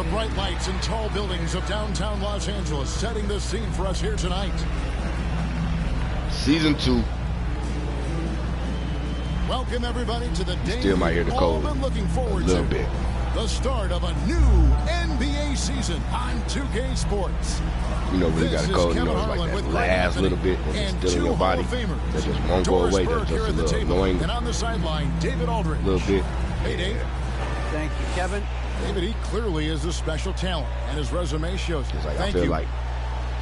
The bright lights and tall buildings of downtown Los Angeles setting the scene for us here tonight. Season 2. Welcome everybody to the day Still might hear the cold been looking forward a little to. bit. The start of a new NBA season on 2K Sports. You know, when you got a cold, you know, it's like that last little bit that's still in your body that just won't go away. That's just a little annoying. And on the sideline, David Aldridge. A little bit. Hey, Dave. Thank you, Kevin. David, he clearly is a special talent, and his resume shows it. It's like, Thank I feel you. like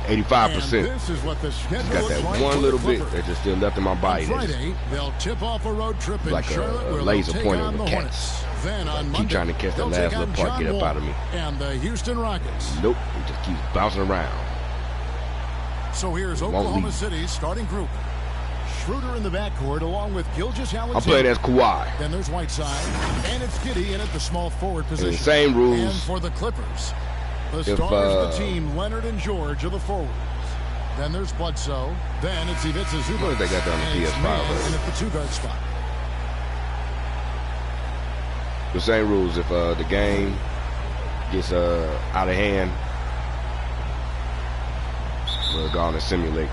85%. This is what the schedule Just got looks that like one for little the bit Clippers. that just still left in my body. On Friday, they'll tip off a road trip in like Charlotte a where laser they'll take pointer on with the cats. Hornets. Then on Keep Monday, trying to catch that they'll last take little on part, John get up Wall out of me. and the Houston Rockets. Nope, it just keeps bouncing around. So here's Oklahoma City's starting group. Schroder in the backcourt along with Gilgeous-Alexander. I'm playing as Kawhi. Then there's Whiteside, and it's Giddey in at the small forward position. And same rules. And for the Clippers, the stars of the team, Leonard and George, are the forwards. Then there's Bledsoe. Then it's Ivaca, Zubac. What did they got down and the it's PS5? Mann in at the two-guard spot. The same rules. If the game gets out of hand, we'll go on and simulate.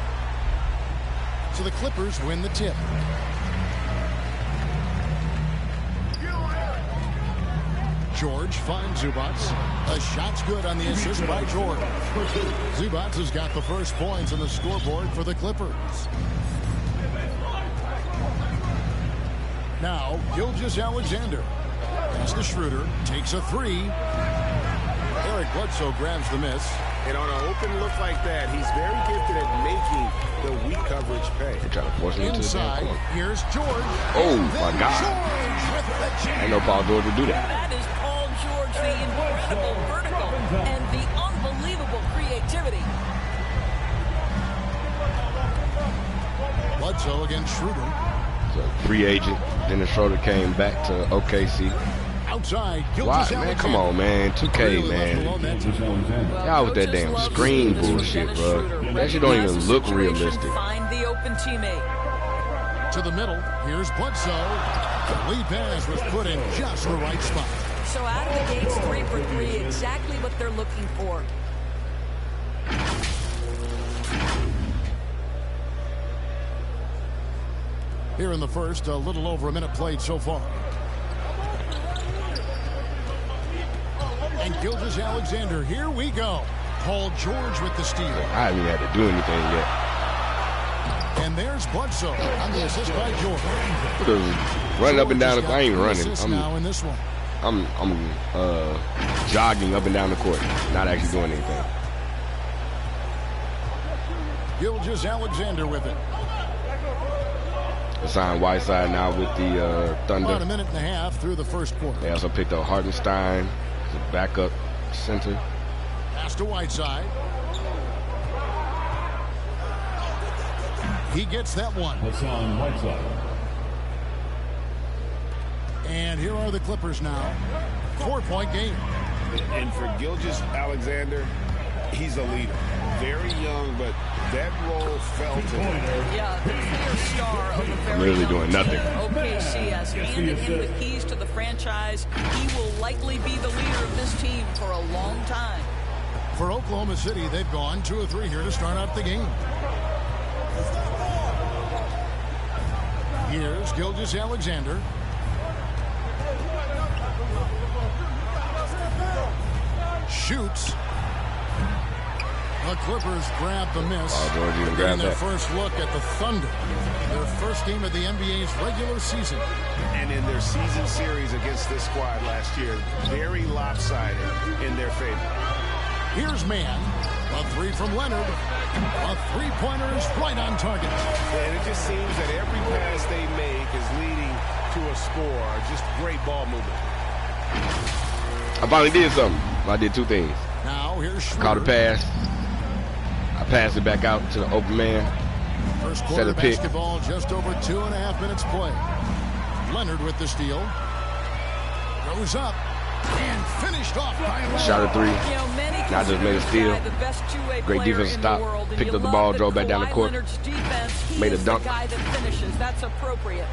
So the Clippers win the tip. George finds Zubac. A shot's good on the assist by George. Zubac has got the first points on the scoreboard for the Clippers. Now, Gilgeous-Alexander. Pass to Schroder. Takes a three. Bledsoe grabs the miss. And on an open look like that, he's very gifted at making the weak coverage pay. They try to force me into the damn corner. Here's George. Oh, my God. Ain't no Paul George to do that. That is Paul George, the incredible vertical and the unbelievable creativity. Bledsoe against Schroder. It's a free agent. Then the Schroder came back to OKC. Outside, Why, man? Come on, man. 2K, man. Y'all with that damn screen bullshit, bro. That shit don't even look realistic. Find the open teammate. To the middle, here's Bledsoe. The lead pass was put in just the right spot. So out of the gates, 3 for 3, exactly what they're looking for. Here in the first, a little over a minute played so far. And Gilgeous-Alexander, here we go. Paul George with the steal. I haven't even had to do anything yet. And there's Bledsoe on the assist by George. Running up and down the court. I ain't running. Now in this one. I'm jogging up and down the court, not actually doing anything. Gilgeous-Alexander with it. Hassan Whiteside now with the Thunder. About a minute and a half through the first quarter. They also picked up Hartenstein, the backup center. Pass to Whiteside. He gets that one. Hassan Whiteside. And here are the Clippers now. 4-point game. And for Gilgeous-Alexander, he's a leader. Very young, but that role fell to him. Yeah, the clear star of a very Literally doing nothing. OKC has handed him the keys to the franchise. He will likely be the leader of this team for a long time. For Oklahoma City, they've gone 2 of 3 here to start out the game. Here's Gilgeous-Alexander. Shoots. The Clippers grab the miss. Oh, George even grabbed their that. first look at the Thunder. Their first game of the NBA's regular season. And in their season series against this squad last year, very lopsided in their favor. Here's Mann. A 3 from Leonard. A three-pointer is right on target. And it just seems that every pass they make is leading to a score. Just great ball movement. I finally did something. I did 2 things. Now here's Schroder. Caught a pass. I passed it back out to the open man. First quarter Set a pick. basketball, just over 2.5 minutes play. Leonard with the steal. Goes up and finished off by Leonard. Shot a 3. Not just made a steal. Great defensive stop. Picked up the ball, drove back down the court. Made a dunk. That's appropriate.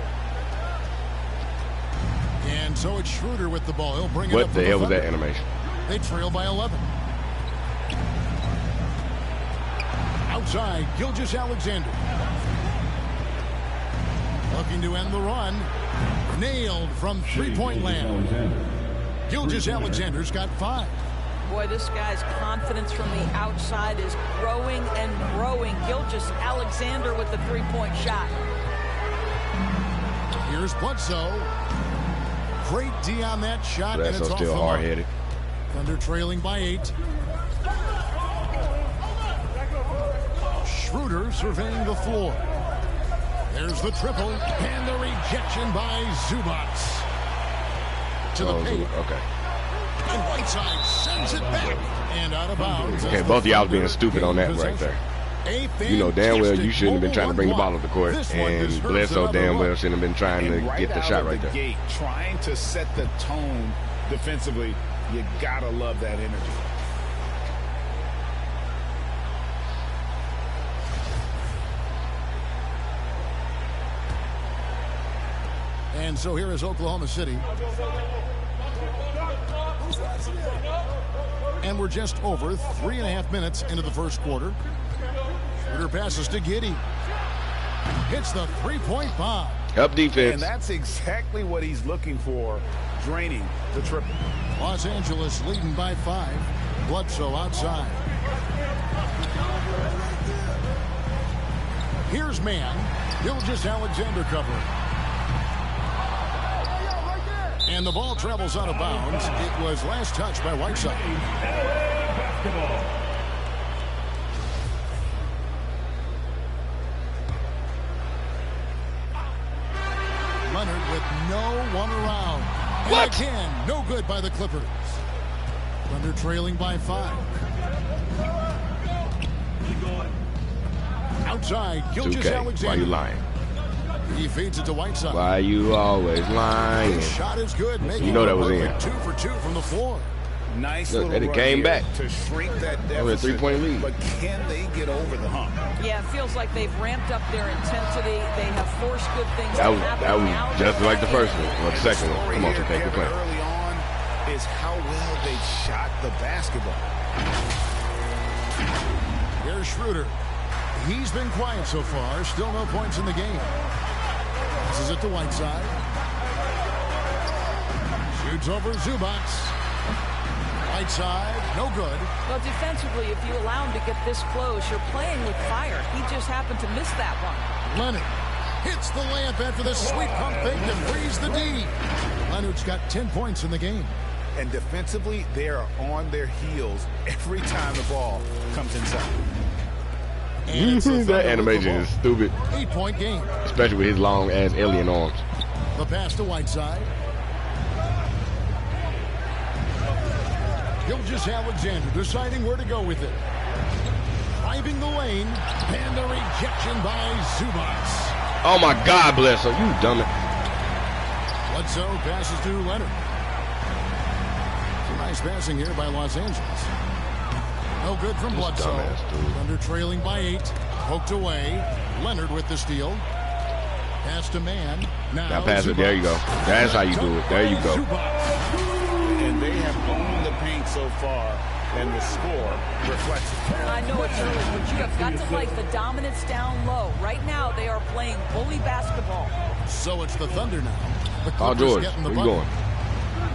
And so it's Schroder with the ball. He'll bring it up What for the hell was Thunder. that animation? They trail by 11. Outside, Gilgeous-Alexander. Looking to end the run. Nailed from three-point land. Gilgeous-Alexander's got 5. Boy, this guy's confidence from the outside is growing and growing. Gilgeous-Alexander with the three-point shot. Here's Bledsoe. Great D on that shot. Bledsoe's and it's still hard-headed. Thunder trailing by 8. Schroder surveying the floor. There's the triple and the rejection by Zubac. To the paint. Okay. And Whiteside sends it back and out of bounds. Okay, both of y'all being stupid on that right there. You know damn well you shouldn't have been trying to bring the ball up the court, and Bledsoe damn well shouldn't have been trying to get the shot right there. Gate, trying to set the tone defensively, you gotta love that energy. And so here is Oklahoma City. And we're just over 3.5 minutes into the first quarter. Schroder passes to Giddey. Hits the three-point bomb. Up defense. And that's exactly what he's looking for, draining the triple. Los Angeles leading by 5. Bledsoe outside. Here's Mann. Gilgeous-Alexander covering. And the ball travels out of bounds. It was last touched by Whiteside. Leonard with no one around. And again, no good by the Clippers. Thunder trailing by 5. Outside, Gilgeous-Alexander. Why you lying? He feeds it to Whiteside. Why you always lying? His shot is good. You know that was in. 2 for 2 from the floor. Nice Look, little it run came back. to shrink that That was a deficit. 3-point lead. But can they get over the hump? Yeah, it feels like they've ramped up their intensity. They have forced good things That to was happen. just like the first one, or the second one. Come on, to take the play. Early on is how well they shot the basketball. Here's Schroder. He's been quiet so far. Still no points in the game. Passes it to Whiteside. Shoots over Zubac. Whiteside, no good. Well, defensively, if you allow him to get this close, you're playing with fire. He just happened to miss that one. Leonard hits the layup after the sweet pump fake to freeze the D. Leonard's got 10 points in the game. And defensively, they are on their heels every time the ball comes inside. That animation is stupid. 8-point game. Especially with his long-ass alien arms. The pass to Whiteside. Gilgeous-Alexander deciding where to go with it. Driving the lane. And the rejection by Zubac. Oh, my God, Bledsoe. You dumb it. Bledsoe passes to Leonard. Some nice passing here by Los Angeles. No good from Bledsoe. Thunder trailing by 8. Poked away. Leonard with the steal. Pass to Mann. Now pass it. There you go. That's how you do it. There you go. And they have owned the paint so far, and the score reflects it. I know it's early, but you have got to like the dominance down low. Right now, they are playing bully basketball. So it's the Thunder now. The Oh, Clippers George, getting the where you bucket. going?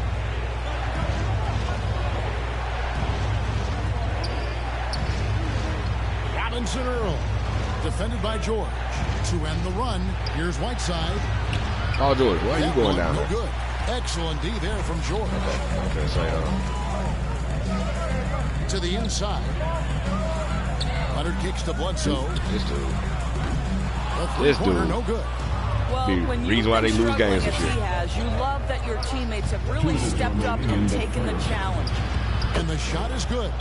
Robinson-Earl. Defended by George. To end the run, here's Whiteside. Oh, George, why are you going down No there? good. Excellent D there from George. Okay, so, To the inside. Leonard kicks to Bledsoe. this dude. The This three-pointer, dude. no good. Well, The when reason why they lose games this as year. he has, you love that your teammates have really stepped up and taken the challenge. And the shot is good.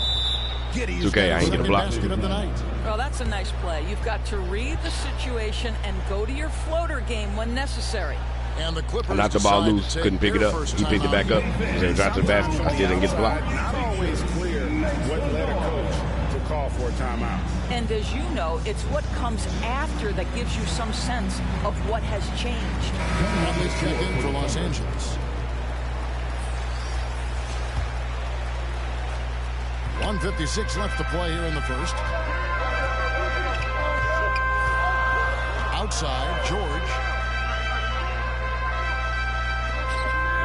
Giddey It's okay, I ain't get a block. basket of the night. Well, that's a nice play. You've got to read the situation and go to your floater game when necessary. And the Clippers I knocked the ball decide loose, to take couldn't pick it their up. first He picked it back timeout. up. He said, drop to the basket. I still didn't get the block. Not always clear what led a coach to call for a timeout. And as you know, it's what comes after that gives you some sense of what has changed. And they check in for Los Angeles. 1:56 left to play here in the first. Outside, George.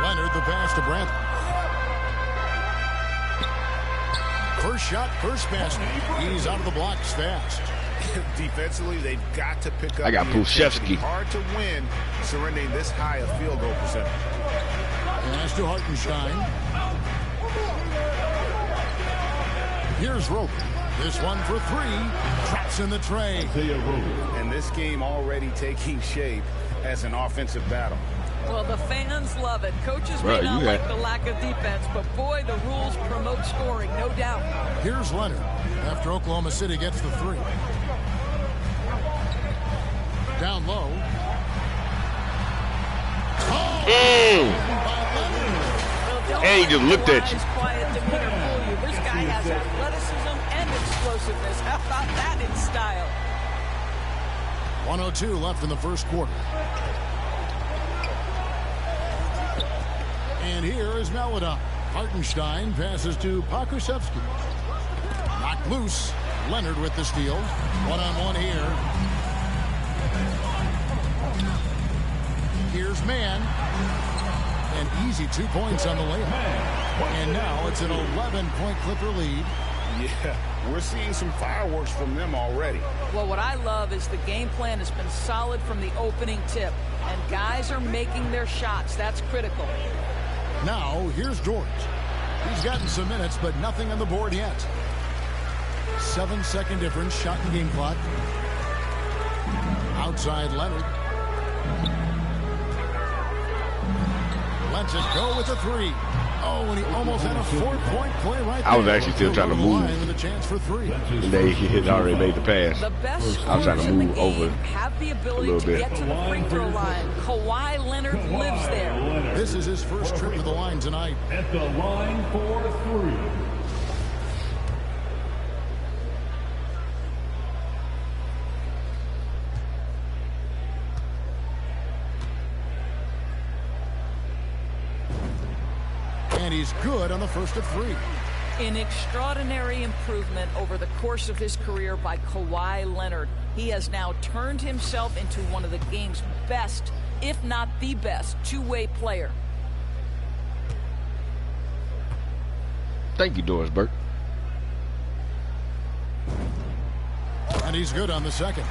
Leonard, the pass to Brantley. First shot, first basket. He's out of the blocks fast. Defensively, they've got to pick up. I got Pushevsky. Hard to win surrendering this high a field goal percentage. Pass to Hartenstein. Here's Rope. This one for three. Traps in the tray. And this game already taking shape as an offensive battle. Well, the fans love it. Coaches may not like the lack of defense, but boy, the rules promote scoring, no doubt. Here's Leonard after Oklahoma City gets the three. Down low. And he just looked at you. Quiet demeanor fool you. This guy has athleticism and explosiveness. How about that in style? 1:02 left in the first quarter. And here is Melodon. Hartenstein passes to Pakusevsky. Knocked loose. Leonard with the steal. One-on-one here. Here's Mann. An easy 2 points on the layup. And now it's an 11-point Clipper lead. Yeah, we're seeing some fireworks from them already. Well, what I love is the game plan has been solid from the opening tip. And guys are making their shots. That's critical. Now, here's George. He's gotten some minutes, but nothing on the board yet. 7-second difference, shot and game clock. Outside Leonard. Lets it go with a three. Oh, and he almost had a 4-point play right there. I was actually still trying to move. With a chance for three. And they had already made the pass. The best I was trying to move over have the ability a little to bit. get to the free throw line. Kawhi Leonard lives there. This is his first trip to the line tonight. At the line for three. And he's good on the first of three. An extraordinary improvement over the course of his career by Kawhi Leonard. He has now turned himself into one of the game's best, if not the best, two-way player. Thank you, Doris Burke. And he's good on the second.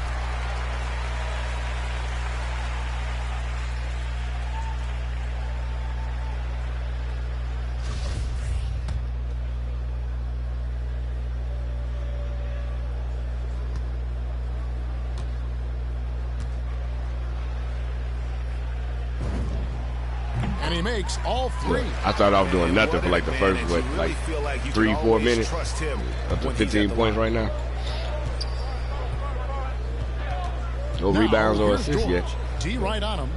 And he makes all three. I started off doing nothing for like the first, what, like 3-4 minutes. Up to 15 points right now. No rebounds or assists yet. D right on him.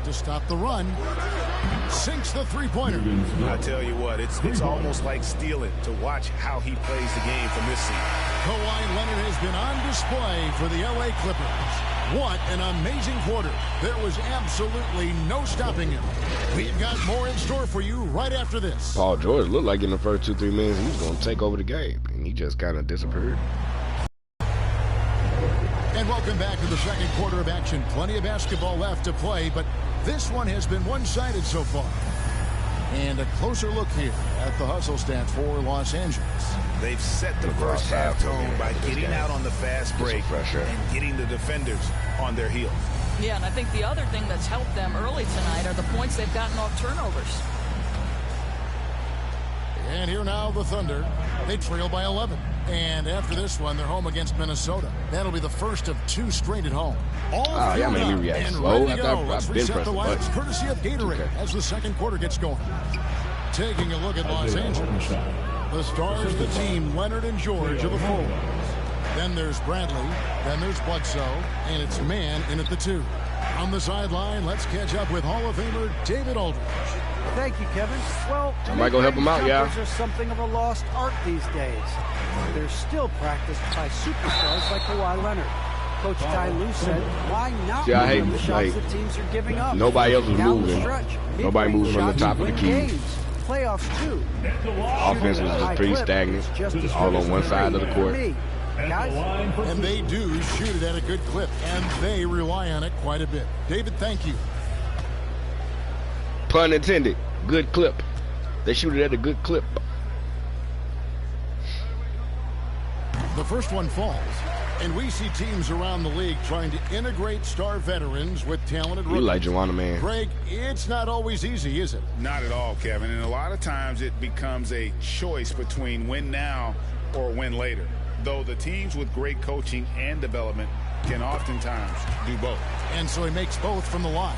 To stop the run. Sinks the three-pointer. I tell you what, it's almost like stealing to watch how he plays the game from this seat. Kawhi Leonard has been on display for the LA Clippers. What an amazing quarter. There was absolutely no stopping him. We've got more in store for you right after this. Paul George looked like in the first 2-3 minutes he was going to take over the game, and he just kind of disappeared. And welcome back to the second quarter of action. Plenty of basketball left to play, but this one has been one-sided so far. And a closer look here at the hustle stats for Los Angeles. They've set the first half tone by getting out on the fast break and getting the defenders on their heels. Yeah, and I think the other thing that's helped them early tonight are the points they've gotten off turnovers. And here now the Thunder. They trail by 11. And after this one, they're home against Minnesota. That'll be the first of 2 straight at home. All y'all made me react and slow. ready to go. Let's reset the buttons. lineups courtesy of Gatorade as the second quarter gets going. Taking a look at Los Angeles. The stars of the team, Leonard and George, are the forwards. Then there's Bradley. Then there's Bledsoe. And it's Mann in at the 2. On the sideline, let's catch up with Hall of Famer David Aldridge. Thank you, Kevin. Well, I might go help him out, y'all. There's something of a lost art these days. They're still practiced by superstars like Kawhi Leonard. Coach Ty Lue said, why not move the shots the teams are giving up? Nobody else was Down moving. the stretch, Nobody moved from the top of the key. games, playoffs too. Offense was just pretty stagnant, all on one side of the court. And they do shoot it at a good clip, and they rely on it quite a bit. David, thank you. Pun intended. Good clip. They shoot it at a good clip. The first one falls, and we see teams around the league trying to integrate star veterans with talented rookies. You like Joanna, man. Greg, it's not always easy, is it? Not at all, Kevin. And a lot of times it becomes a choice between win now or win later. Though the teams with great coaching and development can oftentimes do both. And so he makes both from the line.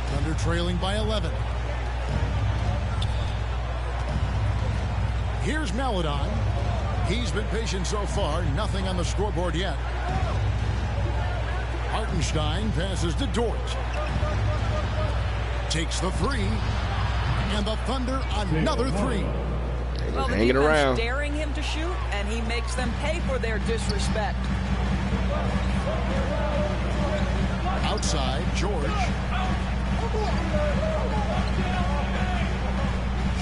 Thunder trailing by 11. Here's Maledon. He's been patient so far. Nothing on the scoreboard yet. Hartenstein passes to Dort. Takes the three. And the Thunder another three. Well, the hanging around, daring him to shoot, and he makes them pay for their disrespect. Outside, George.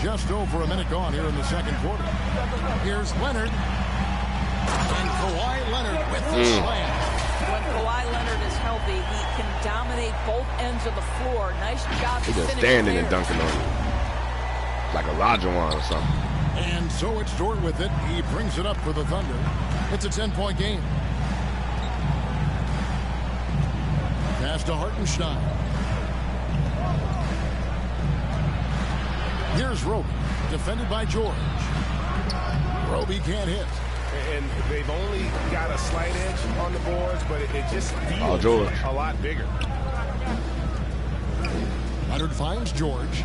Just over a minute gone here in the second quarter. Here's Leonard. And Kawhi Leonard with the slam. When Kawhi Leonard is healthy, he can dominate both ends of the floor. Nice job. He's just standing and dunking on him. Like a Olajuwon or something. And so it's Dort with it. He brings it up for the Thunder. It's a 10-point game. Pass to Hartenstein. Here's Roby, defended by George. Roby can't hit. And they've only got a slight edge on the boards, but it just feels a lot bigger. Leonard finds George.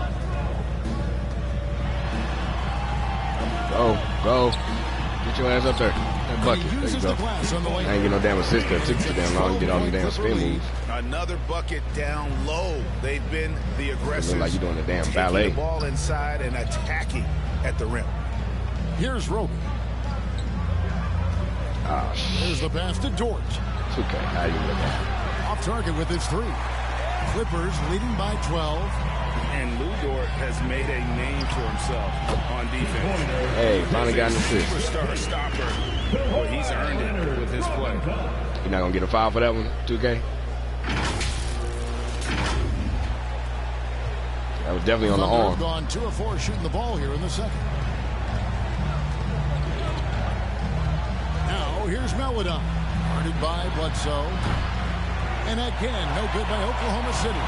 Go. Get your ass up there. That bucket. There you go. I ain't get no damn assist there. It took too damn long to get all them damn spin moves. Another bucket down low. They've been the aggressors. Look like you're doing a damn ballet. Taking the ball inside and attacking at the rim. Here's Roby. Here's the pass to Dort. It's okay. How you look at it? Off target with his three. Clippers leading by 12. And Lou Dort has made a name for himself on defense. Hey, finally got an assist. Superstar stopper. Well, he's earned it with his play. You're not going to get a foul for that one, 2K? That was definitely on the arm. Gone 2 of 4 shooting the ball here in the second. Now here's Maledon, guarded by Bledsoe. And again, no good by Oklahoma City.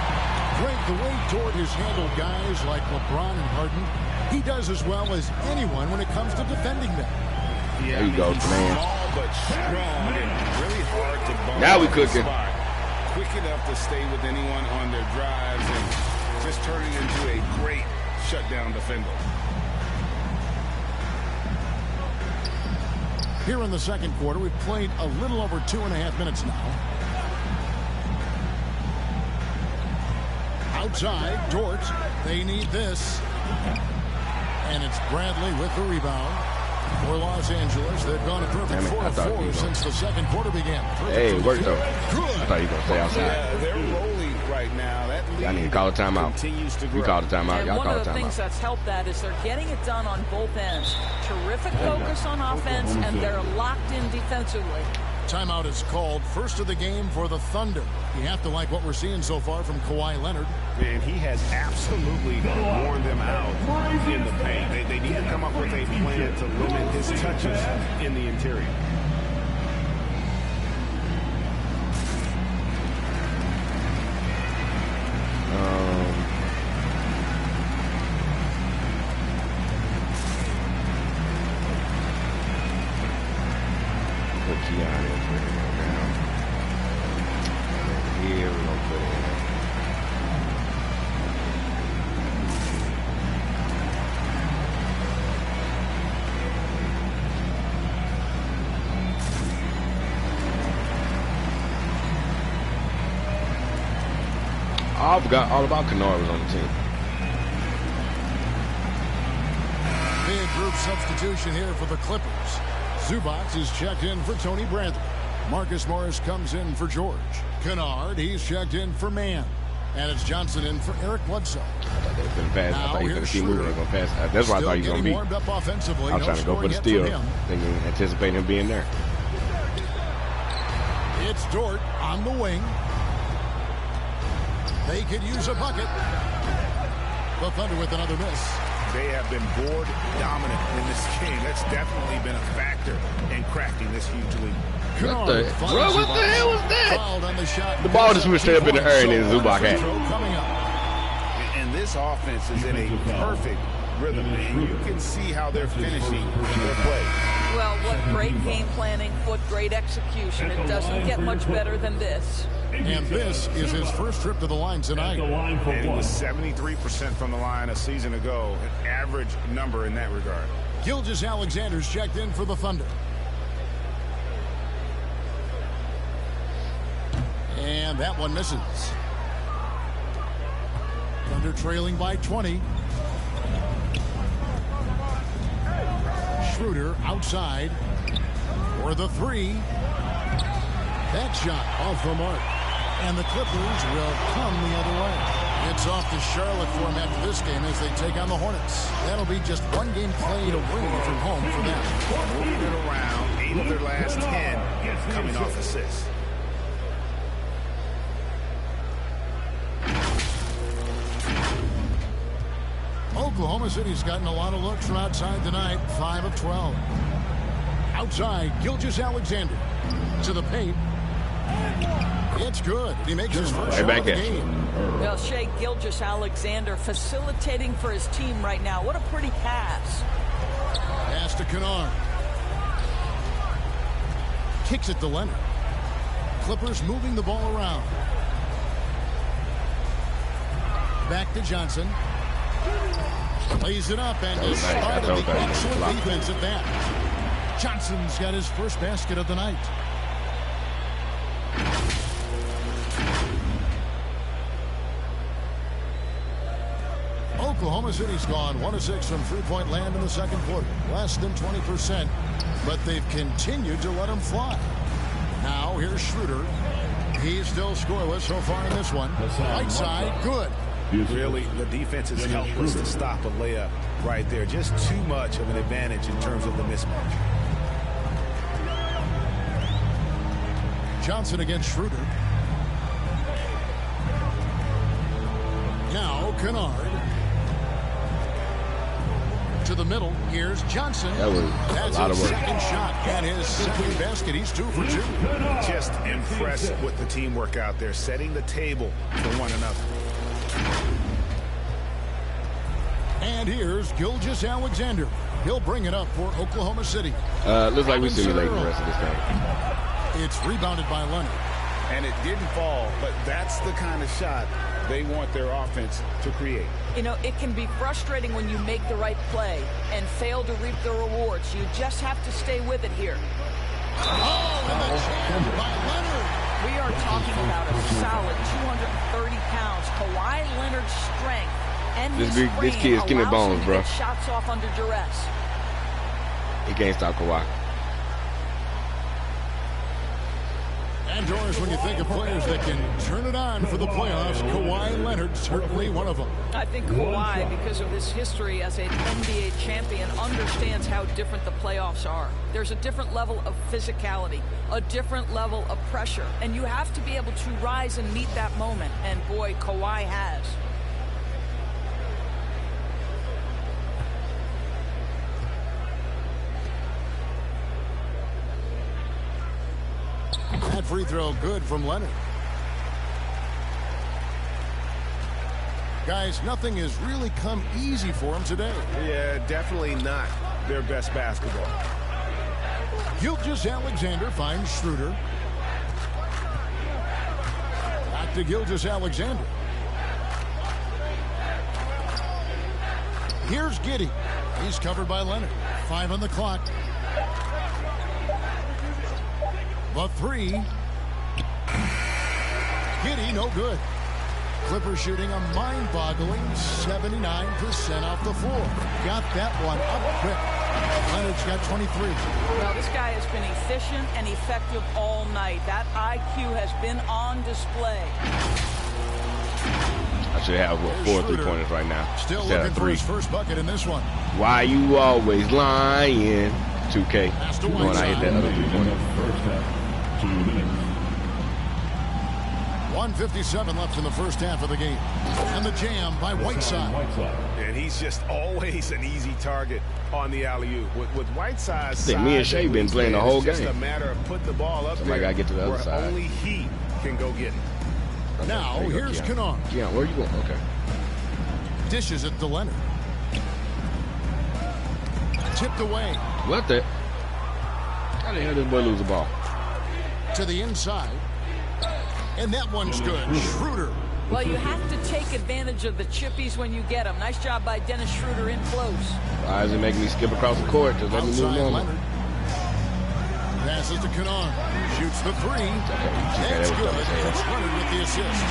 Great the way Dort has handled guys like LeBron and Harden. He does as well as anyone when it comes to defending them. Yeah, there you go, man. Small but strong and really hard to bump. Now we cooking. Quick enough to stay with anyone on their drives and just turning into a great shutdown defender. Here in the second quarter, we've played a little over 2.5 minutes now. Outside, Dort. They need this. And it's Bradley with the rebound. For Los Angeles, they've gone a perfect 4 of 4 since the second quarter began. Hey, it worked though. I thought you were going to stay outside. Yeah, they're rolling right now. That y'all need to call a timeout. You call the timeout. Y'all call a timeout. One of the things that's helped that is they're getting it done on both ends. Terrific focus on offense, and they're locked in defensively. Timeout is called. First of the game for the Thunder. You have to like what we're seeing so far from Kawhi Leonard. And he has absolutely worn them out in the paint. They need to come up with a plan to limit his touches in the interior. I forgot all about Kennard was on the team. Third substitution here for the Clippers. Zubac is checked in for Tony Bradley. Marcus Morris comes in for George. Kennard, he's checked in for Mann. And it's Johnson in for Eric Bledsoe. I thought they were going to pass. I thought he was going to keep moving. They were going to pass. That's why I thought he was going to be. Warmed up offensively. I was trying to go for the steal, thinking, anticipating him being there. It's Dort on the wing. They could use a bucket. The Thunder with another miss. They have been board dominant in this game. That's definitely been a factor in cracking this huge lead. What the hell was that? The ball just was straight up in the air and then Zubac had. And this offense is in a perfect rhythm, and you can see how they're finishing their play. Well, what great game planning, what great execution. It doesn't get much better than this. And this is his first trip to the line tonight. And it was 73% from the line a season ago, an average number in that regard. Gilgeous-Alexander's checked in for the Thunder. And that one misses. Thunder trailing by 20. Schroder outside for the three. That shot off the mark. And the Clippers will come the other way. It's off to Charlotte for them after this game as they take on the Hornets. That'll be just one game played away from home for them. Moving it around, 8 of their last 10 coming off assists. Oklahoma City's gotten a lot of looks from outside tonight. 5 of 12. Outside, Gilgeous-Alexander to the paint. It's good. He makes his first shot of the game. Well, Shai Gilgeous-Alexander facilitating for his team right now. What a pretty pass. Pass to Kennard. Kicks it to Leonard. Clippers moving the ball around. Back to Johnson. Lays it up and is part of the excellent defense at that. Johnson's got his first basket of the night. Oklahoma City's gone 1 of 6 from three-point land in the second quarter. Less than 20%, but they've continued to let them fly. Now here's Schroder. He's still scoreless so far in this one. Whiteside, good. Really, the defense is helpless to stop a layup right there. Just too much of an advantage in terms of the mismatch. Johnson against Schroder. Now Kennard. To the middle. Here's Johnson. That's a lot of work. Second shot at his second basket. He's 2 for 2. Just impressed with the teamwork out there, setting the table for one another. And here's Gilgeous-Alexander. He'll bring it up for Oklahoma City. Looks like we're simulating the rest of this game. It's rebounded by Leonard. And it didn't fall, but that's the kind of shot they want their offense to create. You know, it can be frustrating when you make the right play and fail to reap the rewards. You just have to stay with it here. Oh, and the jam by Leonard. We are talking about a solid 230 pounds. Kawhi Leonard's strength and this kid's skinny bones, bro. Shots off under duress. He can't stop Kawhi. And Doris, when you think of players that can turn it on for the playoffs, Kawhi Leonard certainly one of them. I think Kawhi, because of his history as an NBA champion, understands how different the playoffs are. There's a different level of physicality, a different level of pressure, and you have to be able to rise and meet that moment. And boy, Kawhi has. That free throw good from Leonard. Guys, nothing has really come easy for him today. Yeah, definitely not their best basketball. Gilgeous-Alexander finds Schroder. Back to Gilgeous-Alexander. Here's Giddey. He's covered by Leonard. 5 on the clock. The three. Giddey, no good. Clippers shooting a mind-boggling 79% off the floor. Got that one up quick. Zubac's got 23. Well, this guy has been efficient and effective all night. That IQ has been on display. I should have, what, 4 3-pointers right now. Still looking for his first bucket in this one. Why you always lying? 2K. When I hit that other 3-pointer. 1:57 left in the first half of the game. And the jam by Whiteside. And he's just always an easy target on the alley-oop. With Whiteside's size, me and Shai been playing the whole game. It's just a matter of putting the ball up there gotta get to the other side. only he can go get it. Now, here's Kennard. Yeah, where you going? Okay. Dishes it to Leonard. Tipped away. What the? How the hell did this boy lose the ball? To the inside. And that one's good. Schroder. Well, you have to take advantage of the chippies when you get them. Nice job by Dennis Schroder in close. Why is it making me skip across the court? Just let me move normal. Passes to Kennard. Shoots the three. That's good. It's Leonard with the assist.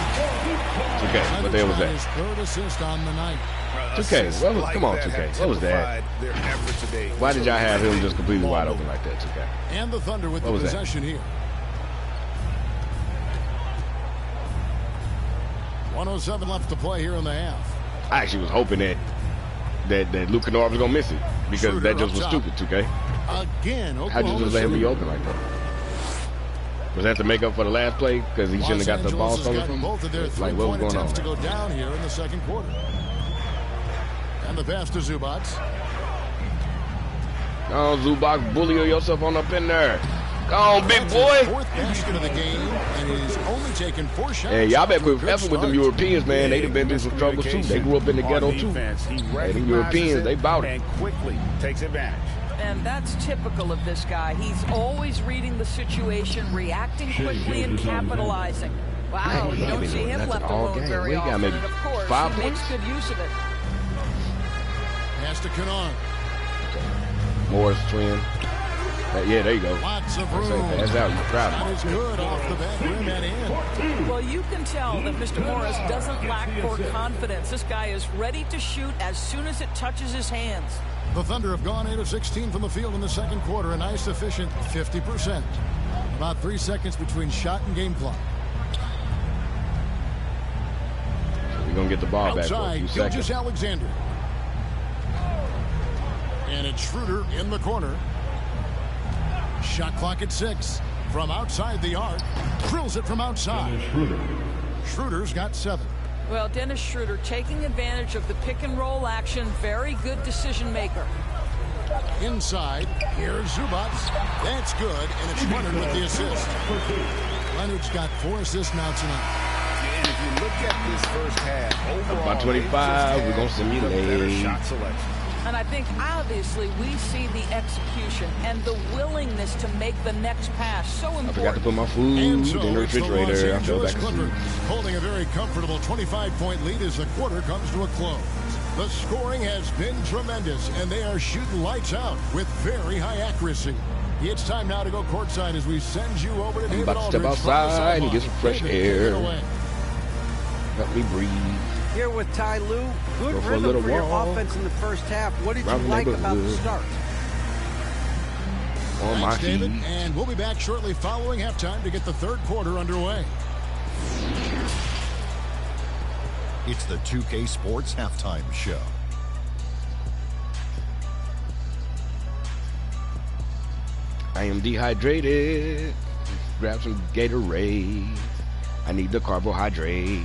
Okay, what the hell was that? His third assist on the night. 2K, come on, 2K. What was that? Why did y'all have him just completely wide open like that, 2K? And the Thunder with the possession here. 1:07 left to play here in the half. I actually was hoping that Luke Kennard was gonna miss it because that just was stupid, 2K. Again, how'd you just let him be open like that? Was that to make up for the last play because he shouldn't have got the ball stolen from him? Like, what was going on? To go down here in the second quarter. And the pass to Zubac. Oh, Zubac, bully yourself on up in there. Go on, big boy. Fourth basket of the game, and he's only taken 4 shots. Hey, y'all better quit effing with them Europeans, man. They done been through some trouble too. They grew up in the ghetto too. Hey, them Europeans, they bout it. And quickly takes advantage. And that's typical of this guy. He's always reading the situation, reacting quickly, and capitalizing. Wow, you don't see him left alone very often. And of course, he makes good use of it. Pass to Kennard. Morris twin. Yeah, there you go. Lots of room. Pass out. You're proud. That is good off the back rim and in. Well, you can tell that Mr. Morris doesn't lack for confidence. This guy is ready to shoot as soon as it touches his hands. The Thunder have gone 8 of 16 from the field in the second quarter. A nice, efficient 50%. About 3 seconds between shot and game clock. We're going to get the ball back for a few seconds. Gilgeous-Alexander. And it's Schroder in the corner. Shot clock at 6. From outside the arc. Drills it from outside. Schroder's got 7. Well, Dennis Schroder taking advantage of the pick-and-roll action. Very good decision maker. Inside. Here's Zubac. That's good, and it's Leonard with the assist. Leonard's got 4 assists now tonight. And if you look at this first half, overall, about 25, we're going to simulate. Shot selection. And I think, obviously, we see the execution and the willingness to make the next pass so important. I forgot to put my food in the refrigerator. I feel back asleep. Holding a very comfortable 25-point lead as the quarter comes to a close. The scoring has been tremendous, and they are shooting lights out with very high accuracy. It's time now to go courtside as we send you over to David Aldridge. I'm about to step outside and get some fresh air. Help me breathe. Here with Ty Lue, good rhythm for your offense in the first half. What did you like about the start? On my feet. David, and we'll be back shortly following halftime to get the third quarter underway. It's the 2K Sports Halftime Show. I am dehydrated. Grab some Gatorade. I need the carbohydrates.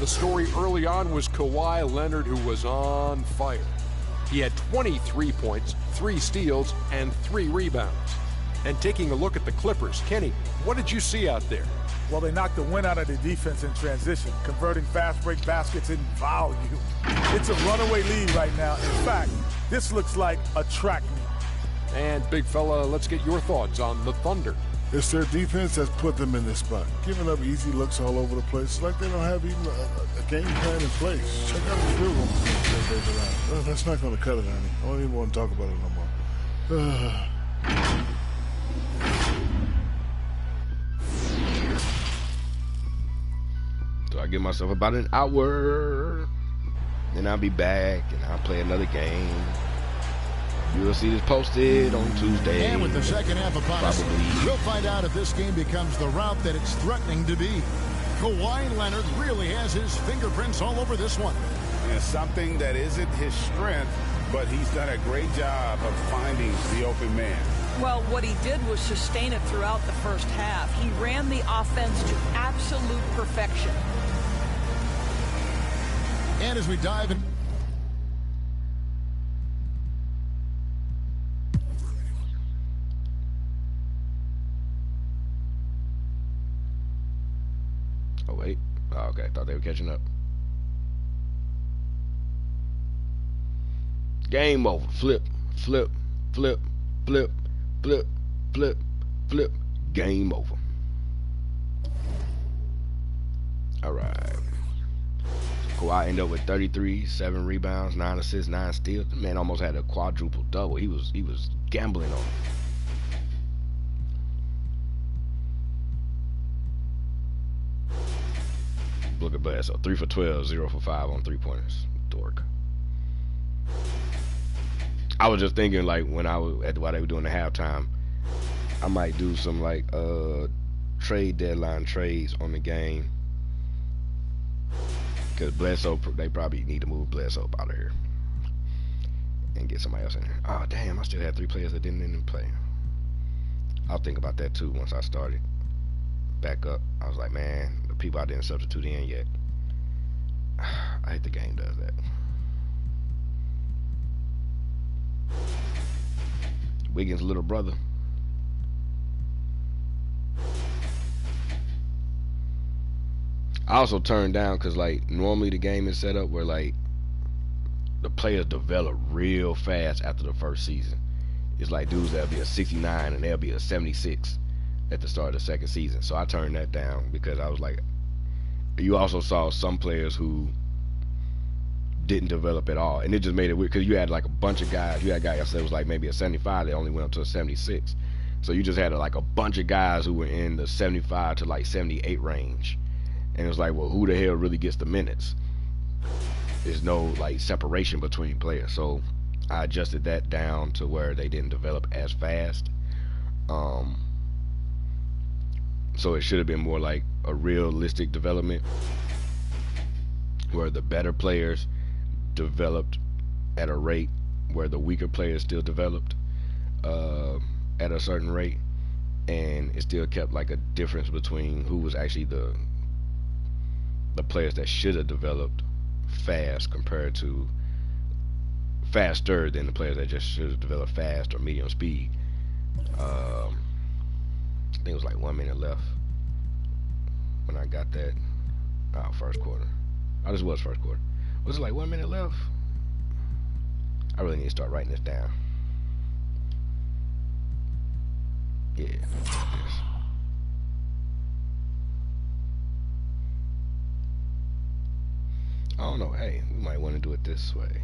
The story early on was Kawhi Leonard, who was on fire. He had 23 points, 3 steals, and 3 rebounds. And taking a look at the Clippers, Kenny, what did you see out there? Well, they knocked the wind out of the defense in transition, converting fast break baskets in volume. It's a runaway lead right now. In fact, this looks like a track meet. And big fella, let's get your thoughts on the Thunder. It's their defense that's put them in this spot, giving up easy looks all over the place. It's like they don't have even a game plan in place. Check out the field goal. That's not going to cut it, honey. I don't even want to talk about it no more. give myself about an hour. Then I'll be back and I'll play another game. You will see this posted on Tuesday. And with the second half upon us, we'll find out if this game becomes the route that it's threatening to be. Kawhi Leonard really has his fingerprints all over this one. And something that isn't his strength, but he's done a great job of finding the open man. Well, what he did was sustain it throughout the first half. He ran the offense to absolute perfection. And as we dive in. Oh, wait. Oh, okay. I thought they were catching up. Game over. Flip, flip, flip, flip, flip, flip, flip. Game over. All right. Kawhi ended up with 33, 7 rebounds, 9 assists, 9 steals. The man almost had a quadruple double. He was gambling on it. Look at Bledsoe. 3 for 12, 0 for 5 on 3-pointers. Dork. I was just thinking, like, when I was while they were doing the halftime, I might do some like trade deadline trades on the game. Because Bledsoe, they probably need to move Bledsoe out of here and get somebody else in there. Oh, damn, I still had 3 players that didn't even play. I'll think about that, too, once I started back up. I was like, man, the people I didn't substitute in yet. I hate the game does that. Wiggins' little brother. I also turned down because, like, normally the game is set up where, like, the players develop real fast after the first season. It's like dudes that'll be a 69 and they'll be a 76 at the start of the second season. So I turned that down because I was like, you also saw some players who didn't develop at all. And it just made it weird because you had, like, a bunch of guys. You had guys that was, like, maybe a 75. They only went up to a 76. So you just had, like, a bunch of guys who were in the 75 to, like, 78 range. And it was like, well, who the hell really gets the minutes? There's no, like, separation between players. So I adjusted that down to where they didn't develop as fast. So it should have been more like a realistic development where the better players developed at a rate where the weaker players still developed at a certain rate. And it still kept, like, a difference between who was actually the players that should have developed fast compared to faster than the players that just should have developed fast or medium speed. I think it was like 1 minute left when I got that. Oh, first quarter. Oh, this was first quarter. Was it like 1 minute left? I really need to start writing this down. Yeah. I don't know. Hey, we might want to do it this way.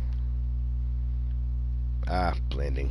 Blending.